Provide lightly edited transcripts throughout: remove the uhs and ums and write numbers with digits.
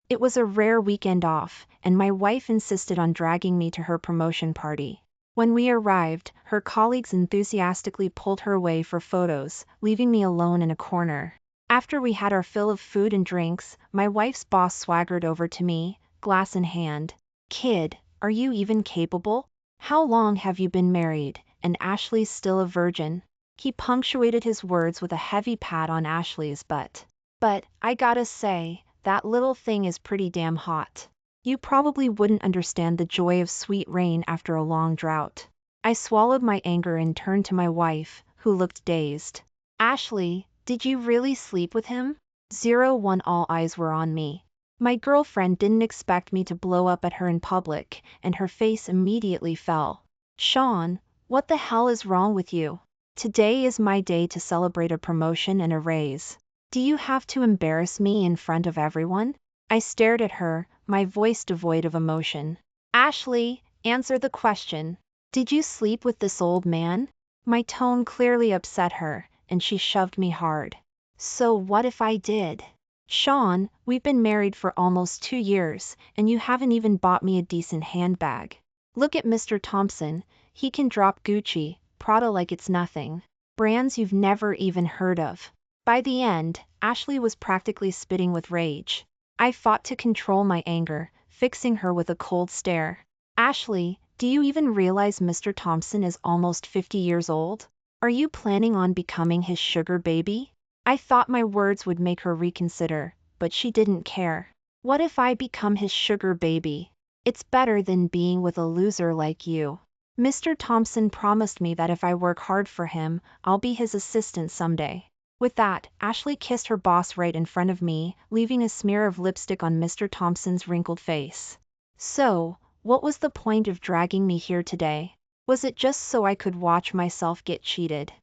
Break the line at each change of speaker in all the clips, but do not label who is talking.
It was a rare weekend off, and my wife insisted on dragging me to her promotion party. When we arrived, her colleagues enthusiastically pulled her away for photos, leaving me alone in a corner. After we had our fill of food and drinks, my wife's boss swaggered over to me, glass in hand. "Kid, are you even capable? How long have you been married, and Ashley's still a virgin?" He punctuated his words with a heavy pat on Ashley's butt. "But, I gotta say, that little thing is pretty damn hot. You probably wouldn't understand the joy of sweet rain after a long drought." I swallowed my anger and turned to my wife, who looked dazed. "Ashley, did you really sleep with him?" 01 All eyes were on me. My girlfriend didn't expect me to blow up at her in public, and her face immediately fell. "Sean, what the hell is wrong with you? Today is my day to celebrate a promotion and a raise. Do you have to embarrass me in front of everyone?" I stared at her, my voice devoid of emotion. "Ashley, answer the question. Did you sleep with this old man?" My tone clearly upset her, and she shoved me hard. "So what if I did? Sean, we've been married for almost 2 years, and you haven't even bought me a decent handbag. Look at Mr. Thompson, he can drop Gucci, Prada like it's nothing. Brands you've never even heard of." By the end, Ashley was practically spitting with rage. I fought to control my anger, fixing her with a cold stare. "Ashley, do you even realize Mr. Thompson is almost 50 years old? Are you planning on becoming his sugar baby?" I thought my words would make her reconsider, but she didn't care. "What if I become his sugar baby? It's better than being with a loser like you. Mr. Thompson promised me that if I work hard for him, I'll be his assistant someday." With that, Ashley kissed her boss right in front of me, leaving a smear of lipstick on Mr. Thompson's wrinkled face. "So, what was the point of dragging me here today? Was it just so I could watch myself get cheated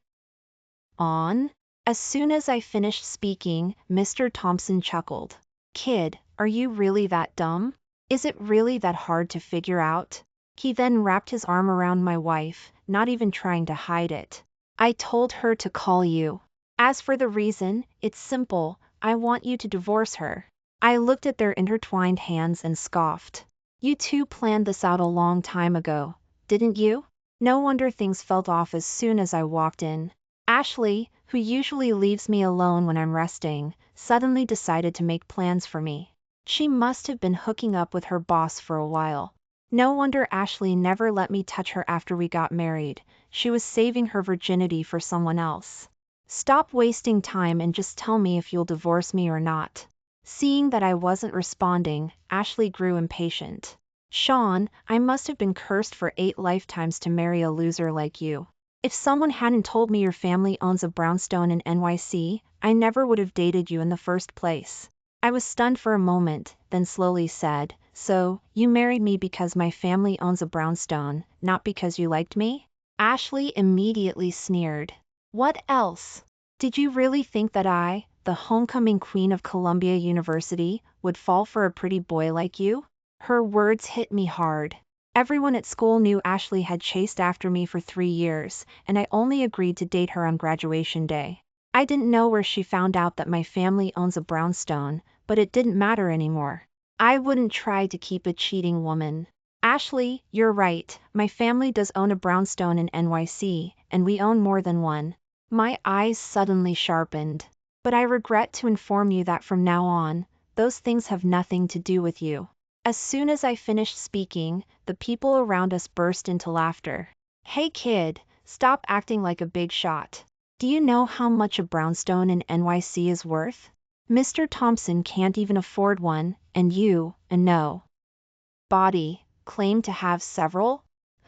on?" As soon as I finished speaking, Mr. Thompson chuckled. "Kid, are you really that dumb? Is it really that hard to figure out?" He then wrapped his arm around my wife, not even trying to hide it. "I told her to call you. As for the reason, it's simple, I want you to divorce her." I looked at their intertwined hands and scoffed. "You two planned this out a long time ago, didn't you?" No wonder things felt off as soon as I walked in. Ashley, who usually leaves me alone when I'm resting, suddenly decided to make plans for me. She must have been hooking up with her boss for a while. No wonder Ashley never let me touch her after we got married. She was saving her virginity for someone else. "Stop wasting time and just tell me if you'll divorce me or not." Seeing that I wasn't responding, Ashley grew impatient. "Sean, I must have been cursed for 8 lifetimes to marry a loser like you. If someone hadn't told me your family owns a brownstone in NYC, I never would have dated you in the first place." I was stunned for a moment, then slowly said, "So, you married me because my family owns a brownstone, not because you liked me?" Ashley immediately sneered. "What else? Did you really think that I, the homecoming queen of Columbia University, would fall for a pretty boy like you?" Her words hit me hard. Everyone at school knew Ashley had chased after me for 3 years, and I only agreed to date her on graduation day. I didn't know where she found out that my family owns a brownstone, but it didn't matter anymore. I wouldn't try to keep a cheating woman. "Ashley, you're right, my family does own a brownstone in NYC, and we own more than one." My eyes suddenly sharpened. "But I regret to inform you that from now on, those things have nothing to do with you." As soon as I finished speaking, the people around us burst into laughter. "Hey kid, stop acting like a big shot. Do you know how much a brownstone in NYC is worth? Mr. Thompson can't even afford one, and you, and no body, claim to have several?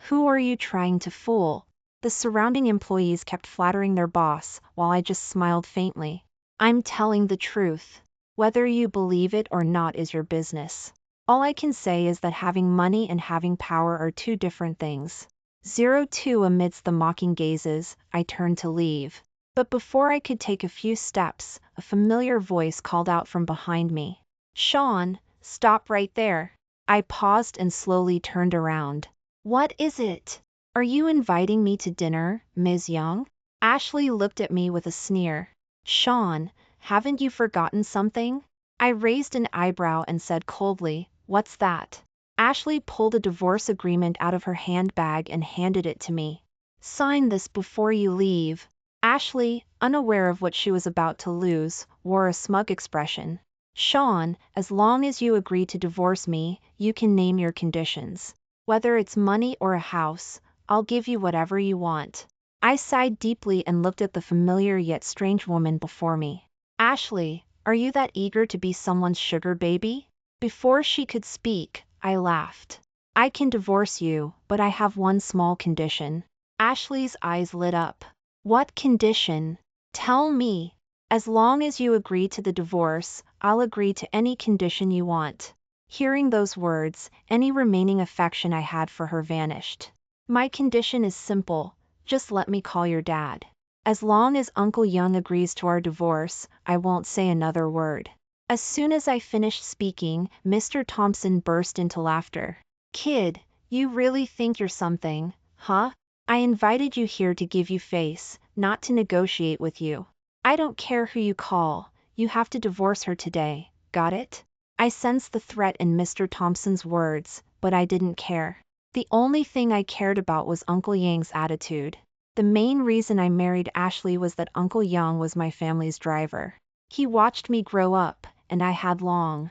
Who are you trying to fool?" The surrounding employees kept flattering their boss, while I just smiled faintly. "I'm telling the truth. Whether you believe it or not is your business. All I can say is that having money and having power are 2 different things." 02 Amidst the mocking gazes, I turned to leave. But before I could take a few steps, a familiar voice called out from behind me. "Sean, stop right there." I paused and slowly turned around. "What is it? Are you inviting me to dinner, Ms. Young?" Ashley looked at me with a sneer. "Sean, haven't you forgotten something? I raised an eyebrow and said coldly, "What's that?" Ashley pulled a divorce agreement out of her handbag and handed it to me. "Sign this before you leave." Ashley, unaware of what she was about to lose, wore a smug expression. "Sean, as long as you agree to divorce me, you can name your conditions. Whether it's money or a house, I'll give you whatever you want." I sighed deeply and looked at the familiar yet strange woman before me. "Ashley, are you that eager to be someone's sugar baby?" Before she could speak, I laughed. "I can divorce you, but I have one small condition." Ashley's eyes lit up. "What condition? Tell me." "As long as you agree to the divorce, I'll agree to any condition you want." Hearing those words, any remaining affection I had for her vanished. "My condition is simple. Just let me call your dad. As long as Uncle Young agrees to our divorce, I won't say another word." As soon as I finished speaking, Mr. Thompson burst into laughter. "Kid, you really think you're something, huh? I invited you here to give you face, not to negotiate with you. I don't care who you call, you have to divorce her today, got it?" I sensed the threat in Mr. Thompson's words, but I didn't care. The only thing I cared about was Uncle Yang's attitude. The main reason I married Ashley was that Uncle Yang was my family's driver. He watched me grow up, and I had long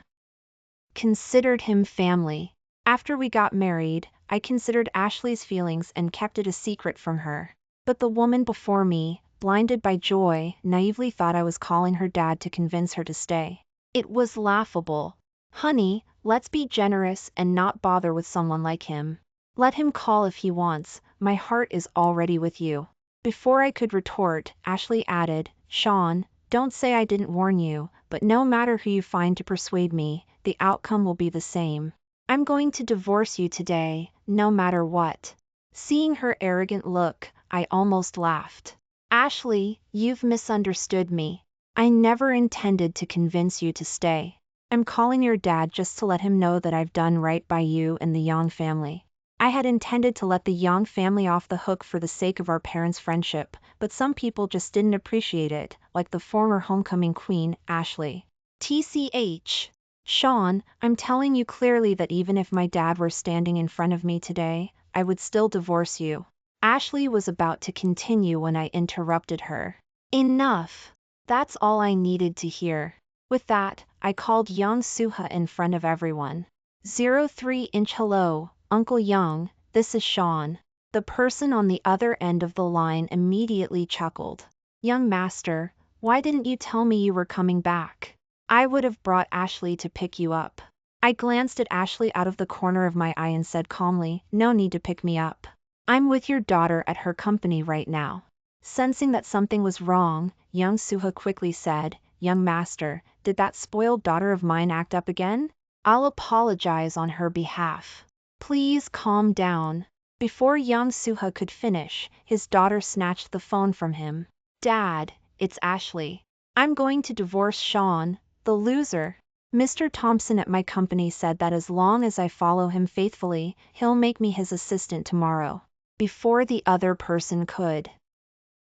considered him family. After we got married, I considered Ashley's feelings and kept it a secret from her. But the woman before me, blinded by joy, naively thought I was calling her dad to convince her to stay. It was laughable. "Honey, let's be generous and not bother with someone like him. Let him call if he wants, my heart is already with you." Before I could retort, Ashley added, "Sean, don't say I didn't warn you, but no matter who you find to persuade me, the outcome will be the same. I'm going to divorce you today, no matter what." Seeing her arrogant look, I almost laughed. "Ashley, you've misunderstood me. I never intended to convince you to stay. I'm calling your dad just to let him know that I've done right by you and the Yang family. I had intended to let the Yang family off the hook for the sake of our parents' friendship, but some people just didn't appreciate it, like the former homecoming queen, Ashley. TCH. Sean, I'm telling you clearly that even if my dad were standing in front of me today, I would still divorce you." Ashley was about to continue when I interrupted her. "Enough. That's all I needed to hear." With that, I called Young Suha in front of everyone. 03-inch hello, Uncle Young, this is Sean. The person on the other end of the line immediately chuckled. "Young master, why didn't you tell me you were coming back? I would have brought Ashley to pick you up." I glanced at Ashley out of the corner of my eye and said calmly, "No need to pick me up. I'm with your daughter at her company right now." Sensing that something was wrong, Young Suha quickly said, "Young master, did that spoiled daughter of mine act up again? I'll apologize on her behalf. Please calm down." Before Young Suha could finish, his daughter snatched the phone from him. "Dad, it's Ashley. I'm going to divorce Sean, the loser. Mr. Thompson at my company said that as long as I follow him faithfully, he'll make me his assistant tomorrow." Before the other person could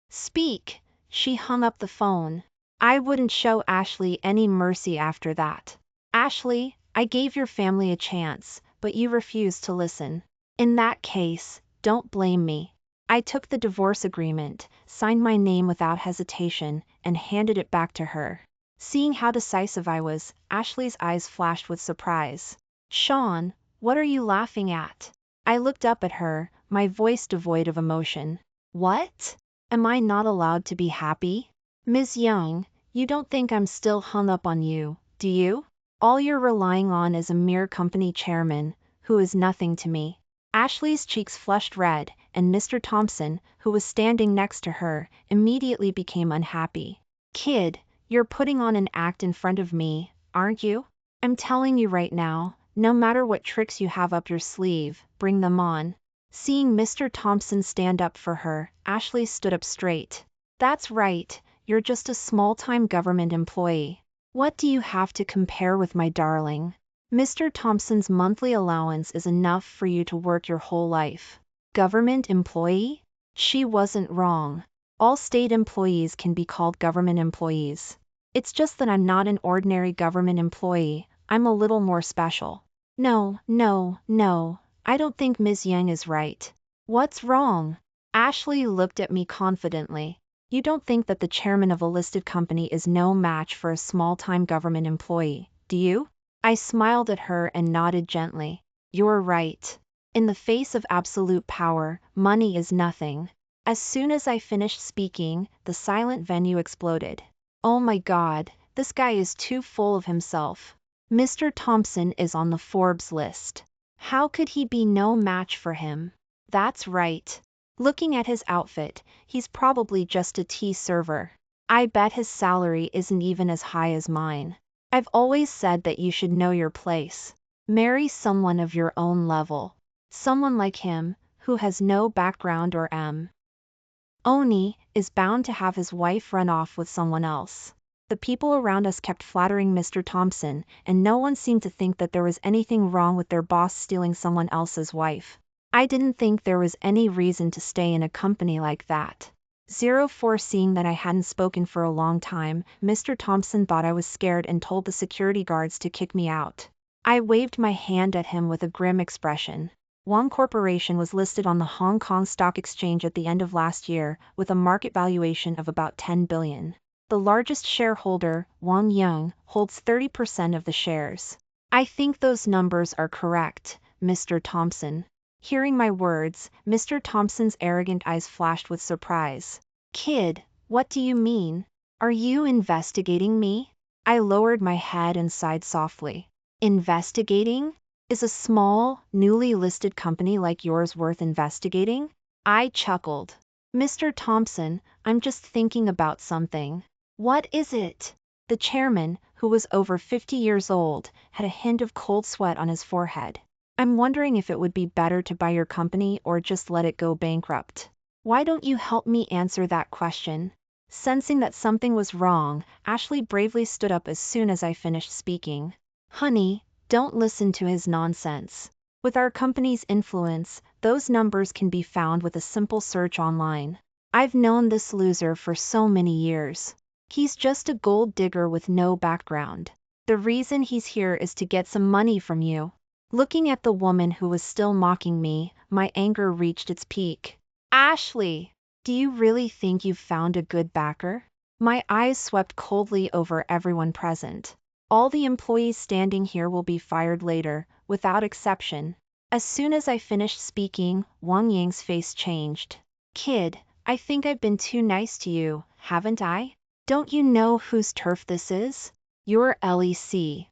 speak, she hung up the phone. I wouldn't show Ashley any mercy after that. "Ashley, I gave your family a chance, but you refused to listen. In that case, don't blame me." I took the divorce agreement, signed my name without hesitation, and handed it back to her. Seeing how decisive I was, Ashley's eyes flashed with surprise. "Sean, what are you laughing at?" I looked up at her, my voice devoid of emotion. "What? Am I not allowed to be happy? Ms. Young, you don't think I'm still hung up on you, do you? All you're relying on is a mere company chairman, who is nothing to me." Ashley's cheeks flushed red, and Mr. Thompson, who was standing next to her, immediately became unhappy. "Kid, you're putting on an act in front of me, aren't you? I'm telling you right now, no matter what tricks you have up your sleeve, bring them on." Seeing Mr. Thompson stand up for her, Ashley stood up straight. "That's right, you're just a small-time government employee. What do you have to compare with my darling? Mr. Thompson's monthly allowance is enough for you to work your whole life." Government employee? She wasn't wrong. All state employees can be called government employees. It's just that I'm not an ordinary government employee, I'm a little more special. No, no, no, I don't think Ms. Yang is right. What's wrong? Ashley looked at me confidently. You don't think that the chairman of a listed company is no match for a small-time government employee, do you? I smiled at her and nodded gently. You're right. In the face of absolute power, money is nothing. As soon as I finished speaking, the silent venue exploded. Oh my God, this guy is too full of himself. Mr. Thompson is on the Forbes list. How could he be no match for him? That's right. Looking at his outfit, he's probably just a tea server. I bet his salary isn't even as high as mine. I've always said that you should know your place. Marry someone of your own level. Someone like him, who has no background or Oni is bound to have his wife run off with someone else. The people around us kept flattering Mr. Thompson, and no one seemed to think that there was anything wrong with their boss stealing someone else's wife. I didn't think there was any reason to stay in a company like that. 04 Seeing that I hadn't spoken for a long time, Mr. Thompson thought I was scared and told the security guards to kick me out. I waved my hand at him with a grim expression. Wang Corporation was listed on the Hong Kong Stock Exchange at the end of last year, with a market valuation of about 10 billion. The largest shareholder, Wang Yang, holds 30% of the shares. I think those numbers are correct, Mr. Thompson. Hearing my words, Mr. Thompson's arrogant eyes flashed with surprise. Kid, what do you mean? Are you investigating me? I lowered my head and sighed softly. Investigating? Is a small, newly listed company like yours worth investigating? I chuckled. Mr. Thompson, I'm just thinking about something. What is it? The chairman, who was over 50 years old, had a hint of cold sweat on his forehead. I'm wondering if it would be better to buy your company or just let it go bankrupt. Why don't you help me answer that question? Sensing that something was wrong, Ashley bravely stood up as soon as I finished speaking. Honey, don't listen to his nonsense. With our company's influence, those numbers can be found with a simple search online. I've known this loser for so many years. He's just a gold digger with no background. The reason he's here is to get some money from you. Looking at the woman who was still mocking me, my anger reached its peak. Ashley, do you really think you've found a good backer? My eyes swept coldly over everyone present. All the employees standing here will be fired later, without exception. As soon as I finished speaking, Wang Yang's face changed. Kid, I think I've been too nice to you, haven't I? Don't you know whose turf this is? You're LEC.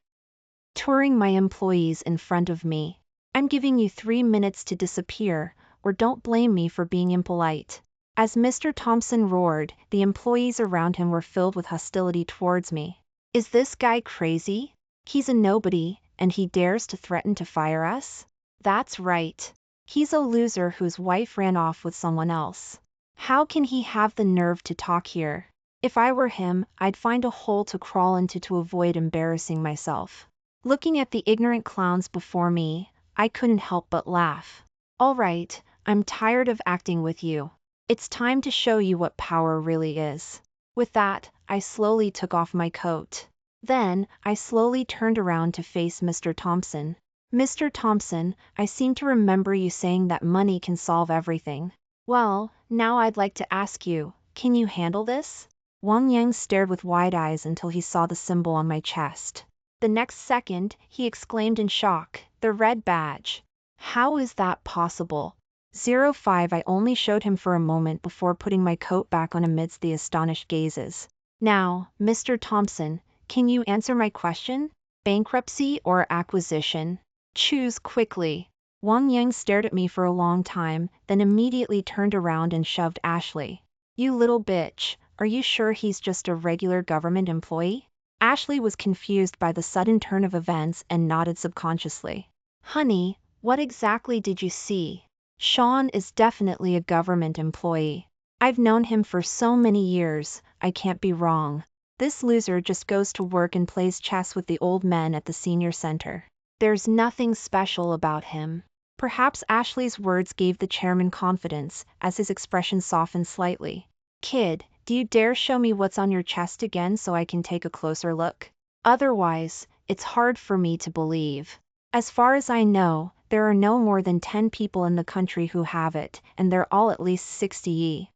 Touring my employees in front of me. I'm giving you 3 minutes to disappear, or don't blame me for being impolite. As Mr. Thompson roared, the employees around him were filled with hostility towards me. Is this guy crazy? He's a nobody, and he dares to threaten to fire us? That's right. He's a loser whose wife ran off with someone else. How can he have the nerve to talk here? If I were him, I'd find a hole to crawl into to avoid embarrassing myself. Looking at the ignorant clowns before me, I couldn't help but laugh. All right, I'm tired of acting with you. It's time to show you what power really is. With that, I slowly took off my coat. Then, I slowly turned around to face Mr. Thompson. Mr. Thompson, I seem to remember you saying that money can solve everything. Well, now I'd like to ask you, can you handle this? Wang Yang stared with wide eyes until he saw the symbol on my chest. The next second, he exclaimed in shock, the red badge. How is that possible? 05 I only showed him for a moment before putting my coat back on amidst the astonished gazes. Now, Mr. Thompson, can you answer my question? Bankruptcy or acquisition? Choose quickly. Wang Yang stared at me for a long time, then immediately turned around and shoved Ashley. You little bitch, are you sure he's just a regular government employee? Ashley was confused by the sudden turn of events and nodded subconsciously. Honey, what exactly did you see? Sean is definitely a government employee. I've known him for so many years, I can't be wrong. This loser just goes to work and plays chess with the old men at the senior center. There's nothing special about him. Perhaps Ashley's words gave the chairman confidence, as his expression softened slightly. Kid, Do you dare show me what's on your chest again so I can take a closer look? Otherwise, it's hard for me to believe. As far as I know, there are no more than 10 people in the country who have it, and they're all at least 60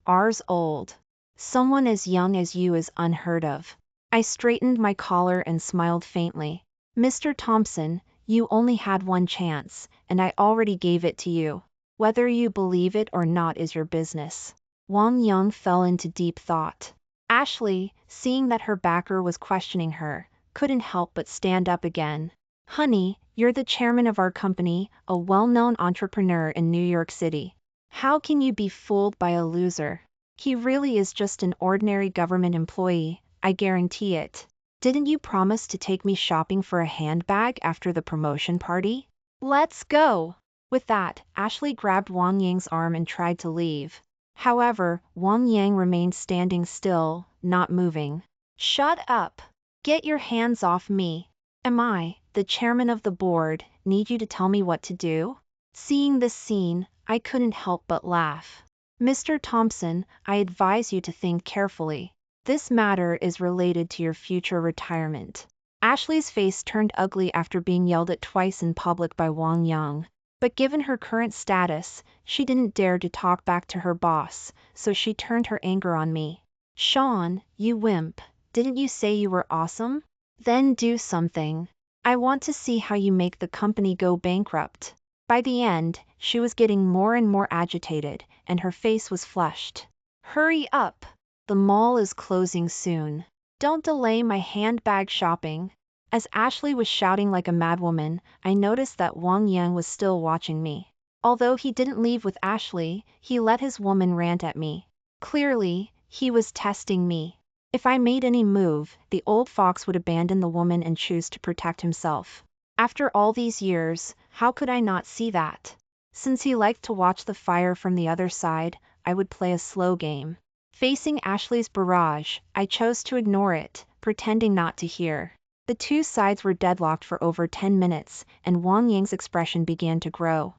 years old. Someone as young as you is unheard of. I straightened my collar and smiled faintly. Mr. Thompson, you only had one chance, and I already gave it to you. Whether you believe it or not is your business. Wang Yang fell into deep thought. Ashley, seeing that her backer was questioning her, couldn't help but stand up again. Honey, you're the chairman of our company, a well-known entrepreneur in New York City. How can you be fooled by a loser? He really is just an ordinary government employee, I guarantee it. Didn't you promise to take me shopping for a handbag after the promotion party? Let's go! With that, Ashley grabbed Wang Yang's arm and tried to leave. However, Wang Yang remained standing still, not moving. Shut up! Get your hands off me! Am I, the chairman of the board, need you to tell me what to do? Seeing this scene, I couldn't help but laugh. Mr. Thompson, I advise you to think carefully. This matter is related to your future retirement. Ashley's face turned ugly after being yelled at twice in public by Wang Yang. But given her current status, she didn't dare to talk back to her boss, so she turned her anger on me. Sean, you wimp, didn't you say you were awesome? Then do something. I want to see how you make the company go bankrupt. By the end, she was getting more and more agitated, and her face was flushed. Hurry up! The mall is closing soon. Don't delay my handbag shopping. As Ashley was shouting like a madwoman, I noticed that Wang Yang was still watching me. Although he didn't leave with Ashley, he let his woman rant at me. Clearly, he was testing me. If I made any move, the old fox would abandon the woman and choose to protect himself. After all these years, how could I not see that? Since he liked to watch the fire from the other side, I would play a slow game. Facing Ashley's barrage, I chose to ignore it, pretending not to hear. The two sides were deadlocked for over 10 minutes, and Wang Yang's expression began to grow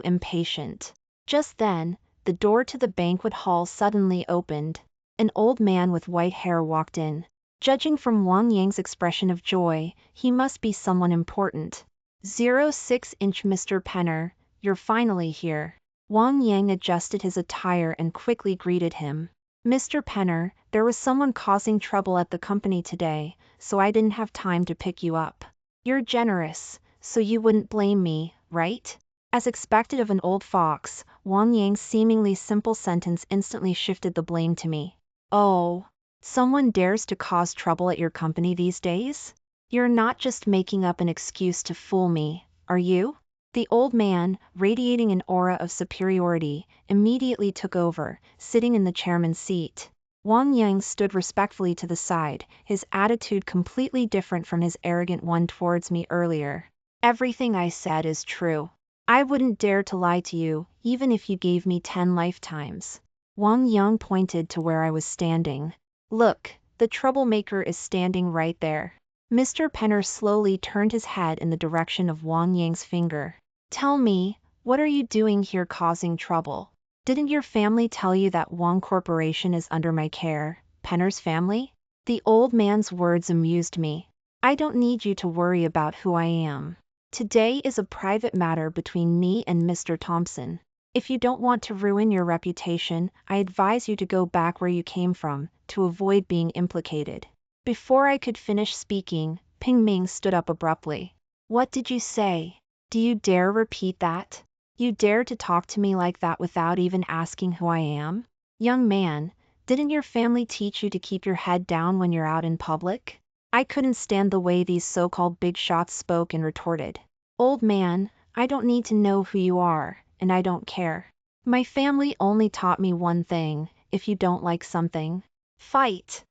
impatient. Just then, the door to the banquet hall suddenly opened. An old man with white hair walked in. Judging from Wang Yang's expression of joy, he must be someone important. 06-inch Mr. Penner, you're finally here. Wang Yang adjusted his attire and quickly greeted him. Mr. Penner, there was someone causing trouble at the company today, so I didn't have time to pick you up. You're generous, so you wouldn't blame me, right? As expected of an old fox, Wang Yang's seemingly simple sentence instantly shifted the blame to me. Oh, someone dares to cause trouble at your company these days? You're not just making up an excuse to fool me, are you? The old man, radiating an aura of superiority, immediately took over, sitting in the chairman's seat. Wang Yang stood respectfully to the side, his attitude completely different from his arrogant one towards me earlier. Everything I said is true. I wouldn't dare to lie to you, even if you gave me 10 lifetimes. Wang Yang pointed to where I was standing. Look, the troublemaker is standing right there. Mr. Penner slowly turned his head in the direction of Wang Yang's finger. Tell me, what are you doing here causing trouble? Didn't your family tell you that Wang Corporation is under my care, Penner's family? The old man's words amused me. I don't need you to worry about who I am. Today is a private matter between me and Mr. Thompson. If you don't want to ruin your reputation, I advise you to go back where you came from, to avoid being implicated. Before I could finish speaking, Ping Ming stood up abruptly. What did you say? Do you dare repeat that? You dare to talk to me like that without even asking who I am? Young man, didn't your family teach you to keep your head down when you're out in public? I couldn't stand the way these so-called big shots spoke and retorted. Old man, I don't need to know who you are, and I don't care. My family only taught me one thing: if you don't like something, fight.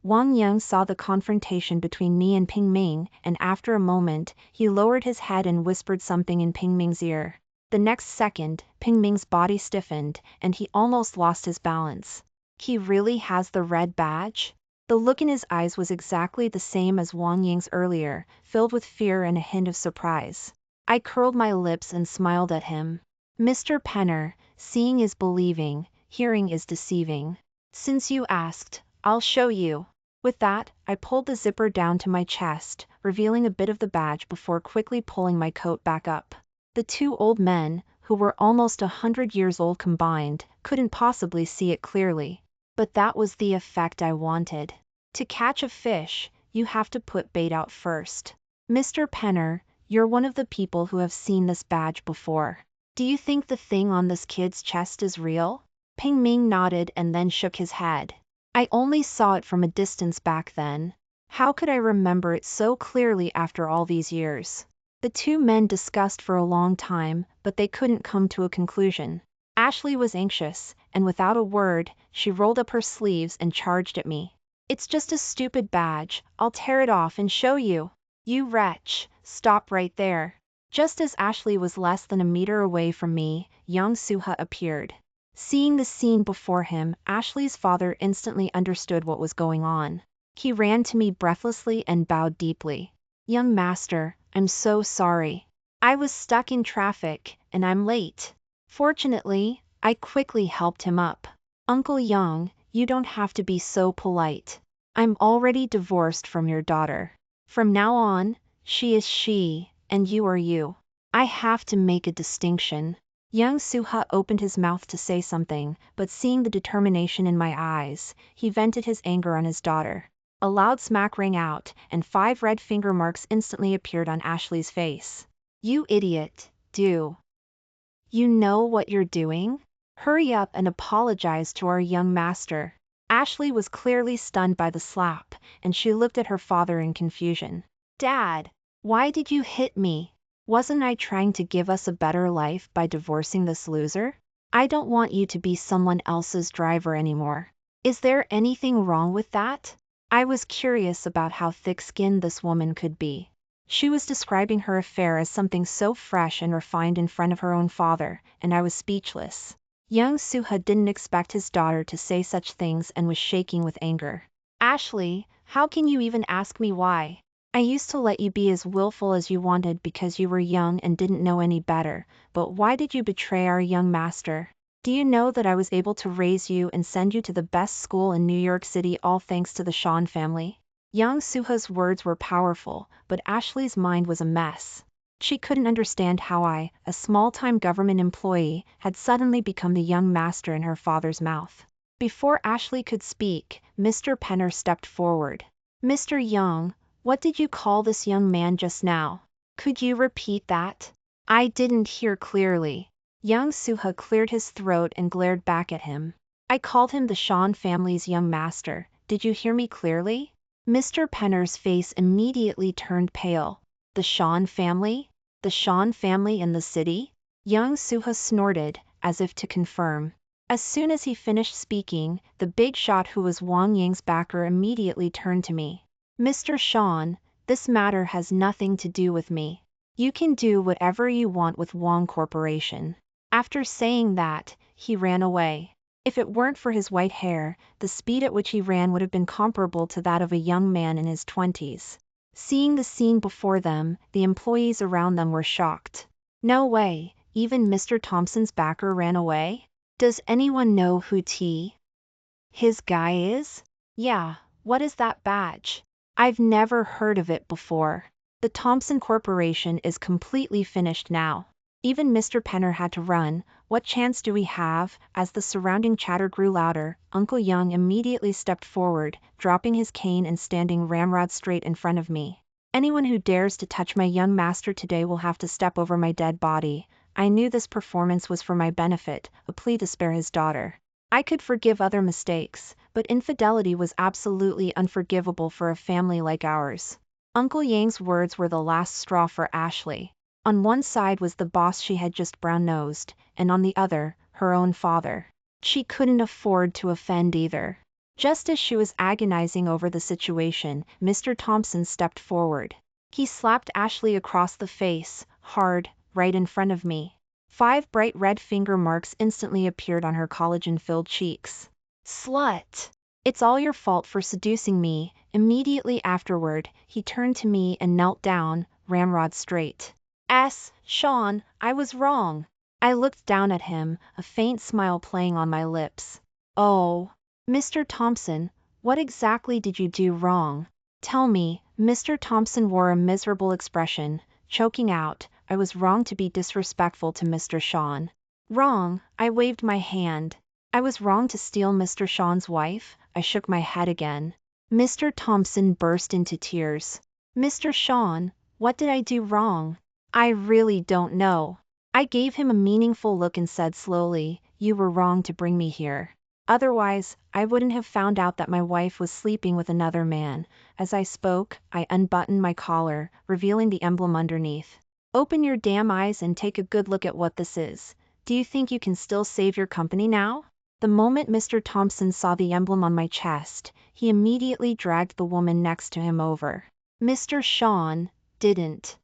Wang Yang saw the confrontation between me and Ping Ming, and after a moment, he lowered his head and whispered something in Ping Ming's ear. The next second, Ping Ming's body stiffened, and he almost lost his balance. He really has the red badge? The look in his eyes was exactly the same as Wang Yang's earlier, filled with fear and a hint of surprise. I curled my lips and smiled at him. Mr. Penner, seeing is believing. hearing is deceiving. Since you asked, I'll show you. With that, I pulled the zipper down to my chest, revealing a bit of the badge before quickly pulling my coat back up. The two old men, who were almost 100 years old combined, couldn't possibly see it clearly. But that was the effect I wanted. To catch a fish, you have to put bait out first. Mr. Penner, you're one of the people who have seen this badge before. Do you think the thing on this kid's chest is real? Ping Ming nodded and then shook his head. I only saw it from a distance back then. How could I remember it so clearly after all these years? The two men discussed for a long time, but they couldn't come to a conclusion. Ashley was anxious, and without a word, she rolled up her sleeves and charged at me. It's just a stupid badge, I'll tear it off and show you. You wretch, stop right there. Just as Ashley was less than a meter away from me, young Suha appeared. Seeing the scene before him, Ashley's father instantly understood what was going on. He ran to me breathlessly and bowed deeply. Young master, I'm so sorry. I was stuck in traffic, and I'm late. Fortunately, I quickly helped him up. Uncle Young, you don't have to be so polite. I'm already divorced from your daughter. From now on, she is she, and you are you. I have to make a distinction. Young Suha opened his mouth to say something, but seeing the determination in my eyes, he vented his anger on his daughter. A loud smack rang out, and 5 red finger marks instantly appeared on Ashley's face. You idiot, do you know what you're doing? Hurry up and apologize to our young master. Ashley was clearly stunned by the slap, and she looked at her father in confusion. Dad, why did you hit me? Wasn't I trying to give us a better life by divorcing this loser? I don't want you to be someone else's driver anymore. Is there anything wrong with that? I was curious about how thick-skinned this woman could be. She was describing her affair as something so fresh and refined in front of her own father, and I was speechless. Young Suha didn't expect his daughter to say such things and was shaking with anger. Ashley, how can you even ask me why? I used to let you be as willful as you wanted because you were young and didn't know any better, but why did you betray our young master? Do you know that I was able to raise you and send you to the best school in New York City all thanks to the Sean family? Young Suha's words were powerful, but Ashley's mind was a mess. She couldn't understand how I, a small-time government employee, had suddenly become the young master in her father's mouth. Before Ashley could speak, Mr. Penner stepped forward. Mr. Young, what did you call this young man just now? Could you repeat that? I didn't hear clearly. Young Suha cleared his throat and glared back at him. I called him the Sean family's young master. Did you hear me clearly? Mr. Penner's face immediately turned pale. The Sean family? The Sean family in the city? Young Suha snorted, as if to confirm. As soon as he finished speaking, the big shot who was Wang Ying's backer immediately turned to me. Mr. Sean, this matter has nothing to do with me. You can do whatever you want with Wang Corporation. After saying that, he ran away. If it weren't for his white hair, the speed at which he ran would have been comparable to that of a young man in his 20s. Seeing the scene before them, the employees around them were shocked. No way, even Mr. Thompson's backer ran away? Does anyone know who his guy is? Yeah, what is that badge? I've never heard of it before. The Thompson Corporation is completely finished now. Even Mr. Penner had to run. What chance do we have? As the surrounding chatter grew louder, Uncle Young immediately stepped forward, dropping his cane and standing ramrod straight in front of me. Anyone who dares to touch my young master today will have to step over my dead body. I knew this performance was for my benefit, a plea to spare his daughter. I could forgive other mistakes, but infidelity was absolutely unforgivable for a family like ours. Uncle Yang's words were the last straw for Ashley. On one side was the boss she had just brown-nosed, and on the other, her own father. She couldn't afford to offend either. Just as she was agonizing over the situation, Mr. Thompson stepped forward. He slapped Ashley across the face, hard, right in front of me. 5 bright red finger marks instantly appeared on her collagen-filled cheeks. Slut! It's all your fault for seducing me. Immediately afterward, he turned to me and knelt down, ramrod straight. Sean, I was wrong. I looked down at him, a faint smile playing on my lips. Oh, Mr. Thompson, what exactly did you do wrong? Tell me. Mr. Thompson wore a miserable expression, choking out, I was wrong to be disrespectful to Mr. Sean. Wrong? I waved my hand. I was wrong to steal Mr. Sean's wife? I shook my head again. Mr. Thompson burst into tears. Mr. Sean, what did I do wrong? I really don't know. I gave him a meaningful look and said slowly, you were wrong to bring me here. Otherwise, I wouldn't have found out that my wife was sleeping with another man. As I spoke, I unbuttoned my collar, revealing the emblem underneath. Open your damn eyes and take a good look at what this is. Do you think you can still save your company now? The moment Mr. Thompson saw the emblem on my chest, he immediately dragged the woman next to him over. Mr. Sean, didn't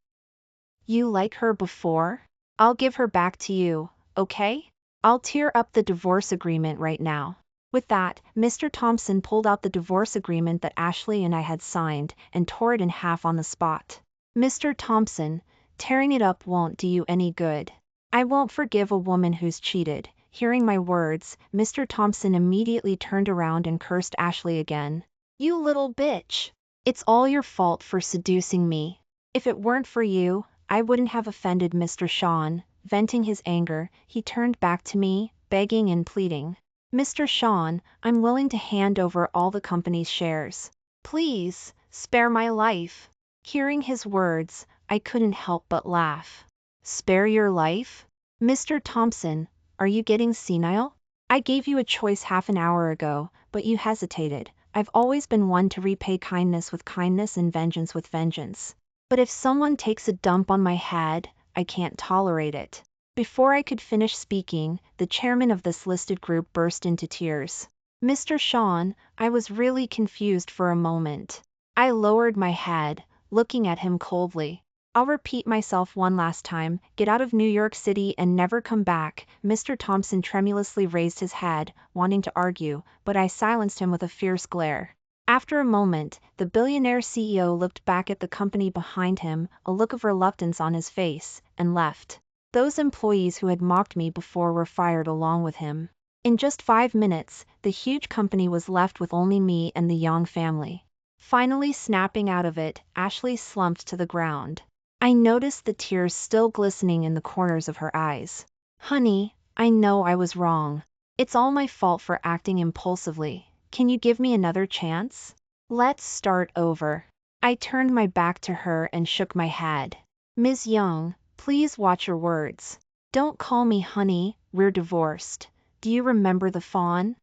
you like her before? I'll give her back to you, okay? I'll tear up the divorce agreement right now. With that, Mr. Thompson pulled out the divorce agreement that Ashley and I had signed and tore it in half on the spot. Mr. Thompson, tearing it up won't do you any good. I won't forgive a woman who's cheated. Hearing my words, Mr. Thompson immediately turned around and cursed Ashley again. You little bitch. It's all your fault for seducing me. If it weren't for you, I wouldn't have offended Mr. Sean. Venting his anger, he turned back to me, begging and pleading. Mr. Sean, I'm willing to hand over all the company's shares. Please, spare my life. Hearing his words, I couldn't help but laugh. Spare your life? Mr. Thompson, are you getting senile? I gave you a choice half an hour ago, but you hesitated. I've always been one to repay kindness with kindness and vengeance with vengeance. But if someone takes a dump on my head, I can't tolerate it. Before I could finish speaking, the chairman of this listed group burst into tears. Mr. Sean, I was really confused for a moment. I lowered my head, looking at him coldly. I'll repeat myself one last time, get out of New York City and never come back. Mr. Thompson tremulously raised his head, wanting to argue, but I silenced him with a fierce glare. After a moment, the billionaire CEO looked back at the company behind him, a look of reluctance on his face, and left. Those employees who had mocked me before were fired along with him. In just 5 minutes, the huge company was left with only me and the Young family. Finally snapping out of it, Ashley slumped to the ground. I noticed the tears still glistening in the corners of her eyes. Honey, I know I was wrong. It's all my fault for acting impulsively. Can you give me another chance? Let's start over. I turned my back to her and shook my head. Ms. Young, please watch your words. Don't call me honey, we're divorced. Do you remember the phone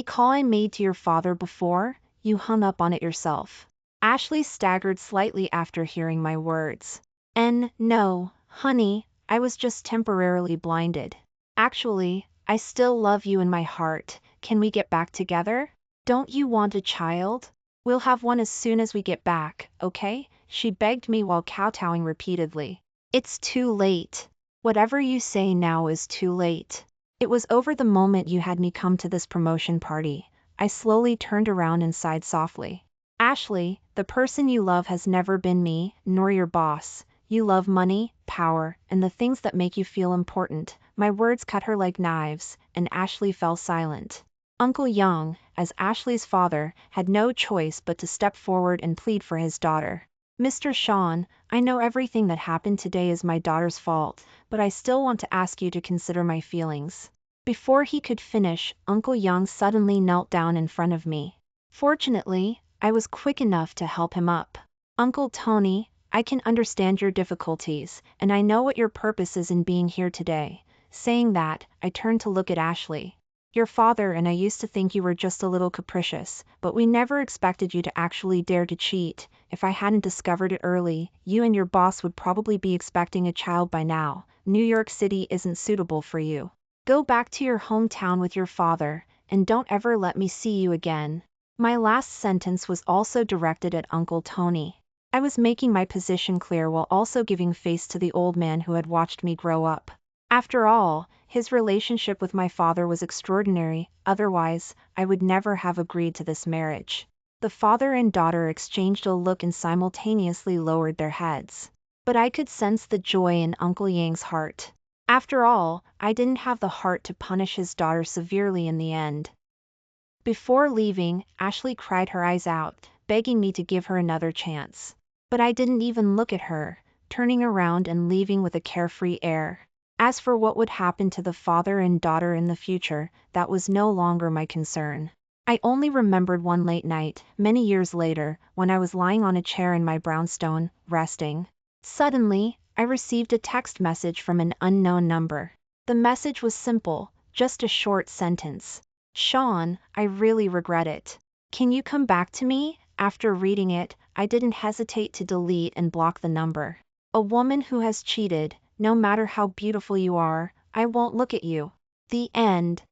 call I made to your father before? You hung up on it yourself. Ashley staggered slightly after hearing my words. No, honey, I was just temporarily blinded. Actually, I still love you in my heart. Can we get back together? Don't you want a child? We'll have one as soon as we get back, okay? She begged me while kowtowing repeatedly. It's too late. Whatever you say now is too late. It was over the moment you had me come to this promotion party. I slowly turned around and sighed softly. Ashley, the person you love has never been me, nor your boss. You love money, power, and the things that make you feel important. My words cut her like knives, and Ashley fell silent. Uncle Young, as Ashley's father, had no choice but to step forward and plead for his daughter. Mr. Sean, I know everything that happened today is my daughter's fault, but I still want to ask you to consider my feelings. Before he could finish, Uncle Young suddenly knelt down in front of me. Fortunately, I was quick enough to help him up. Uncle Tony, I can understand your difficulties, and I know what your purpose is in being here today. Saying that, I turned to look at Ashley. Your father and I used to think you were just a little capricious, but we never expected you to actually dare to cheat. If I hadn't discovered it early, you and your boss would probably be expecting a child by now. New York City isn't suitable for you. Go back to your hometown with your father, and don't ever let me see you again. My last sentence was also directed at Uncle Tony. I was making my position clear while also giving face to the old man who had watched me grow up. After all, his relationship with my father was extraordinary, otherwise, I would never have agreed to this marriage. The father and daughter exchanged a look and simultaneously lowered their heads. But I could sense the joy in Uncle Yang's heart. After all, I didn't have the heart to punish his daughter severely in the end. Before leaving, Ashley cried her eyes out, begging me to give her another chance. But I didn't even look at her, turning around and leaving with a carefree air. As for what would happen to the father and daughter in the future, that was no longer my concern. I only remembered one late night, many years later, when I was lying on a chair in my brownstone, resting. Suddenly, I received a text message from an unknown number. The message was simple, just a short sentence. "Sean, I really regret it. Can you come back to me?" After reading it, I didn't hesitate to delete and block the number. A woman who has cheated, no matter how beautiful you are, I won't look at you. The end.